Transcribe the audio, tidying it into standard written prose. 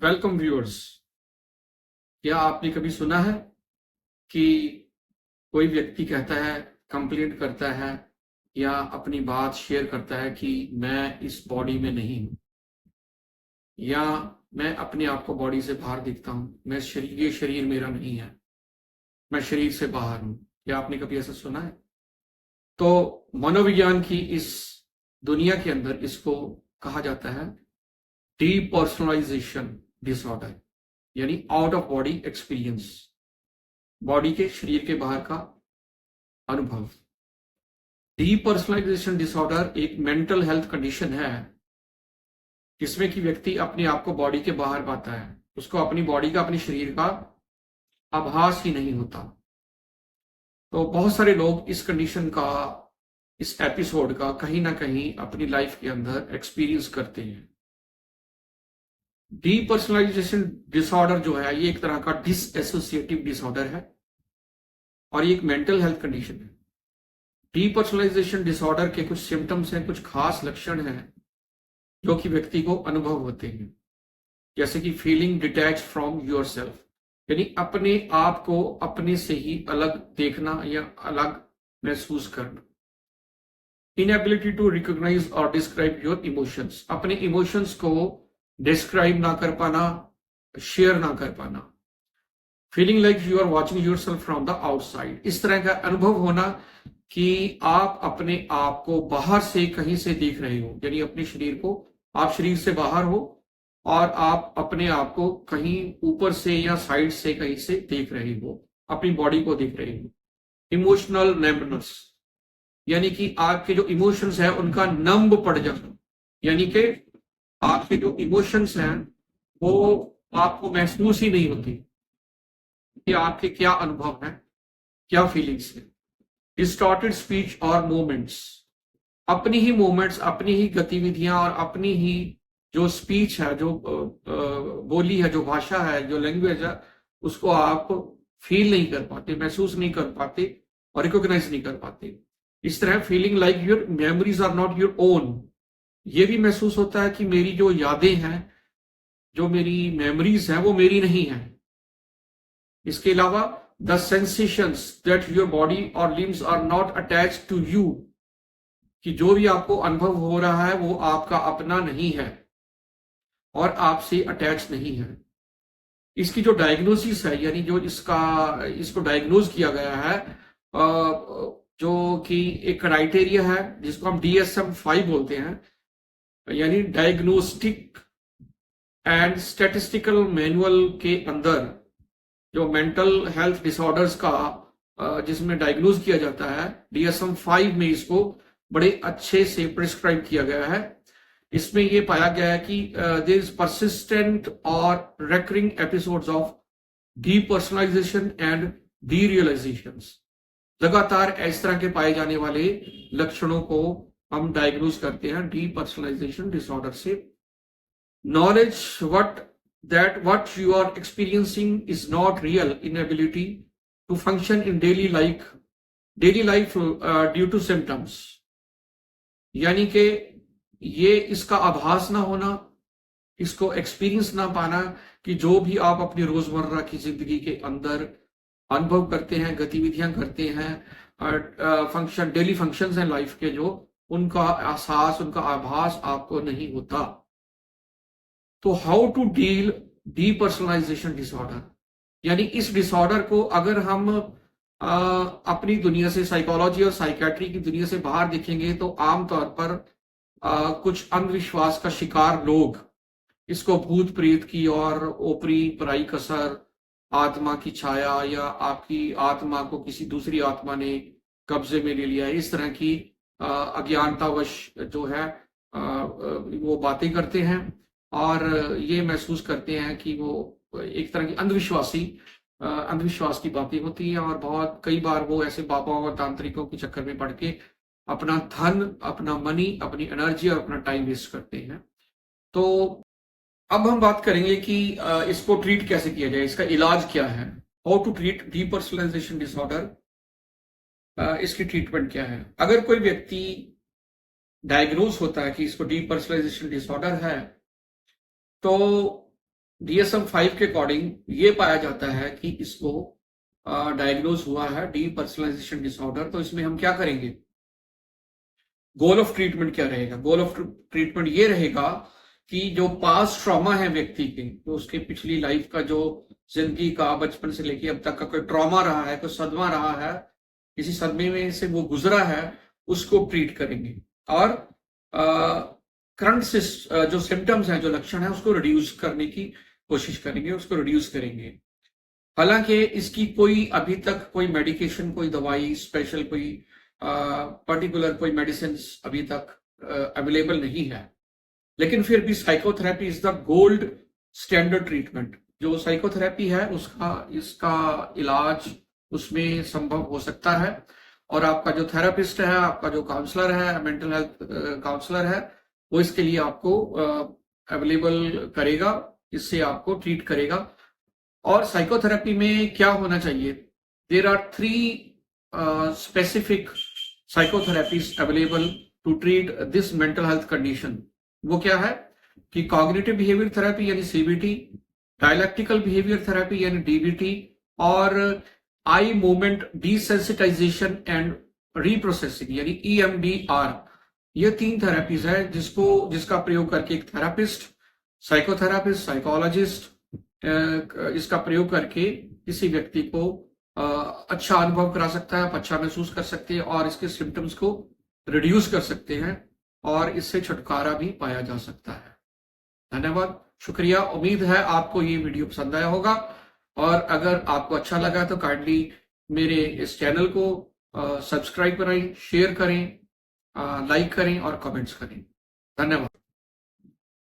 Welcome viewers. क्या आपने कभी सुना है कि कोई व्यक्ति कहता है, कंप्लेंट करता है या अपनी बात शेयर करता है कि मैं इस बॉडी में नहीं हूं, या मैं अपने आप को बॉडी से बाहर दिखता हूं, मैं शरीर, ये शरीर मेरा नहीं है, मैं शरीर से बाहर हूं। क्या आपने कभी ऐसा सुना है? तो मनोविज्ञान की इस दुनिया के अंदर इसको कहा जाता है डीपर्सनलाइजेशन डिसऑर्डर, यानी out of body experience, body के शरीर के बाहर का अनुभव। डीपर्सनलाइजेशन डिसऑर्डर एक मेंटल हेल्थ कंडीशन है जिसमें कि व्यक्ति अपने आप को बॉडी के बाहर पाता है, उसको अपनी बॉडी का, अपने शरीर का आभास ही नहीं होता। तो बहुत सारे लोग इस कंडीशन का, इस एपिसोड का कहीं ना कहीं अपनी लाइफ के अंदर एक्सपीरियंस करते हैं। डीपर्सनलाइजेशन डिसऑर्डर जो है, ये एक तरह का डिसएसोसिएटिव डिसऑर्डर है और ये एक मेंटल हेल्थ कंडीशन है। डीपर्सनलाइजेशन डिसऑर्डर के कुछ सिम्टम्स हैं, कुछ खास लक्षण हैं जो कि व्यक्ति को अनुभव होते हैं, जैसे कि feeling detach from your self, यानी अपने आप को अपने से ही अलग देखना या अलग महसूस करना। इनएबिलिटी टू रिकॉग्नाइज और डिस्क्राइब योर इमोशंस, अपने इमोशंस को डिस्क्राइब ना कर पाना, शेयर ना कर पाना। Feeling like you are watching yourself from the outside, इस तरह का अनुभव होना कि आप अपने आप को बाहर से कहीं से देख रहे हो, यानी अपने शरीर को, आप शरीर से बाहर हो और आप अपने आप को कहीं ऊपर से या साइड से कहीं से देख रहे हो, अपनी बॉडी को देख रहे हो। इमोशनल नंबनेस, यानी कि आपके जो इमोशंस है उनका नंब पड़ जाना, यानी कि आपके जो इमोशंस हैं वो आपको महसूस ही नहीं होती कि आपके क्या अनुभव है, क्या फीलिंग्स है। डिस्टॉर्टेड स्पीच और मूवमेंट्स, अपनी ही मूवमेंट्स, अपनी ही गतिविधियां और अपनी ही जो स्पीच है, जो बोली है, जो भाषा है, जो लैंग्वेज है, उसको आप फील नहीं कर पाते, महसूस नहीं कर पाते और रिकॉग्नाइज नहीं कर पाते। इस तरह feeling like your memories are not your own, ये भी महसूस होता है कि मेरी जो यादें हैं, जो मेरी मेमोरीज हैं, वो मेरी नहीं है। इसके अलावा the sensations that your body और limbs are not attached to you, कि जो भी आपको अनुभव हो रहा है वो आपका अपना नहीं है और आपसे अटैच नहीं है। इसकी जो डायग्नोसिस है, यानी जो इसको डायग्नोज किया गया है, जो कि एक क्राइटेरिया है जिसको हम DSM-5 बोलते हैं, यानी डायग्नोस्टिक एंड स्टैटिस्टिकल मैनुअल के अंदर जो मेंटल हेल्थ डिसऑर्डर्स का जिसमें डायग्नोज किया जाता है, DSM-5 में इसको बड़े अच्छे से प्रिस्क्राइब किया गया है। इसमें यह पाया गया है कि देयर इज परसिस्टेंट और recurring episodes of depersonalisation and derealisations, लगातार इस तरह के पाए जाने वाले लक्षणों को हम डायग्नोज करते हैं डीपर्सनलाइजेशन डिसऑर्डर से। Knowledge what you are experiencing is not real, inability to function in daily life due to symptoms, यानी कि ये इसका आभास ना होना, इसको एक्सपीरियंस ना पाना कि जो भी आप अपनी रोजमर्रा की जिंदगी के अंदर अनुभव करते हैं, गतिविधियां करते हैं, डेली फंक्शंस हैं लाइफ के, जो उनका एहसास, उनका आभास आपको नहीं होता। तो how to deal depersonalisation disorder, यानी इस डिसऑर्डर को अगर हम अपनी दुनिया से, साइकोलॉजी और साइकेट्री की दुनिया से बाहर देखेंगे, तो आमतौर पर कुछ अंधविश्वास का शिकार लोग इसको भूत प्रेत की और ओपरी पराई कसर, आत्मा की छाया, या आपकी आत्मा को किसी दूसरी आत्मा ने कब्जे में ले लिया है, इस तरह की अज्ञानतावश जो है वो बातें करते हैं और ये महसूस करते हैं कि वो एक तरह की अंधविश्वास की बातें होती है, और बहुत कई बार वो ऐसे बाबाओं और तांत्रिकों के चक्कर में पड़ के अपना धन, अपना मनी, अपनी एनर्जी और अपना टाइम वेस्ट करते हैं। तो अब हम बात करेंगे कि इसको ट्रीट कैसे किया जाए, इसका इलाज क्या है, how to treat depersonalisation disorder, इसकी ट्रीटमेंट क्या है। अगर कोई व्यक्ति डायग्नोज होता है कि इसको डीपर्सनलाइजेशन डिसऑर्डर है, तो DSM-5 के अकॉर्डिंग ये पाया जाता है कि इसको डायग्नोज हुआ है डीपर्सनलाइजेशन डिसऑर्डर। तो इसमें हम क्या करेंगे, गोल ऑफ ट्रीटमेंट क्या रहेगा? गोल ऑफ ट्रीटमेंट ये रहेगा कि जो पास्ट ट्रॉमा है व्यक्ति के, तो उसके पिछली लाइफ का जो जिंदगी का बचपन से लेके अब तक का कोई ट्रॉमा रहा है, कोई सदमा रहा है, किसी सदमे में से वो गुजरा है, उसको ट्रीट करेंगे। और करंट जो सिम्टम्स हैं, जो लक्षण है, उसको रिड्यूस करने की कोशिश करेंगे, उसको रिड्यूस करेंगे। हालांकि इसकी कोई अभी तक कोई मेडिकेशन, कोई दवाई स्पेशल, कोई पर्टिकुलर कोई मेडिसिन अभी तक अवेलेबल नहीं है, लेकिन फिर भी psychotherapy is the gold standard treatment. जो साइकोथेरेपी है उसका इसका इलाज उसमें संभव हो सकता है। और आपका जो थेरेपिस्ट है, आपका जो काउंसलर है, मेंटल हेल्थ काउंसलर है, वो इसके लिए आपको अवेलेबल करेगा, इससे आपको ट्रीट करेगा। और साइकोथेरेपी में क्या होना चाहिए? There are 3 specific psychotherapies available to treat this mental health condition. वो क्या है कि कॉग्निटिव बिहेवियर थेरेपी यानी CBT, डायलैक्टिकल बिहेवियर थेरेपी यानी DBT, और eye movement desensitisation and reprocessing यानी EMDR। ये 3 थेरेपीज है जिसका प्रयोग करके एक थेरापिस्ट, साइकोथेरापिस्ट, साइकोलॉजिस्ट इसका प्रयोग करके किसी व्यक्ति को अच्छा अनुभव करा सकता है, अच्छा महसूस कर सकते हैं और इसके सिम्टम्स को रिड्यूस कर सकते हैं और इससे छुटकारा भी पाया जा सकता है। धन्यवाद, शुक्रिया। उम्मीद है आपको ये वीडियो पसंद आया होगा, और अगर आपको अच्छा लगा तो काइंडली मेरे इस चैनल को सब्सक्राइब करें, शेयर करें, लाइक करें और कमेंट्स करें। धन्यवाद।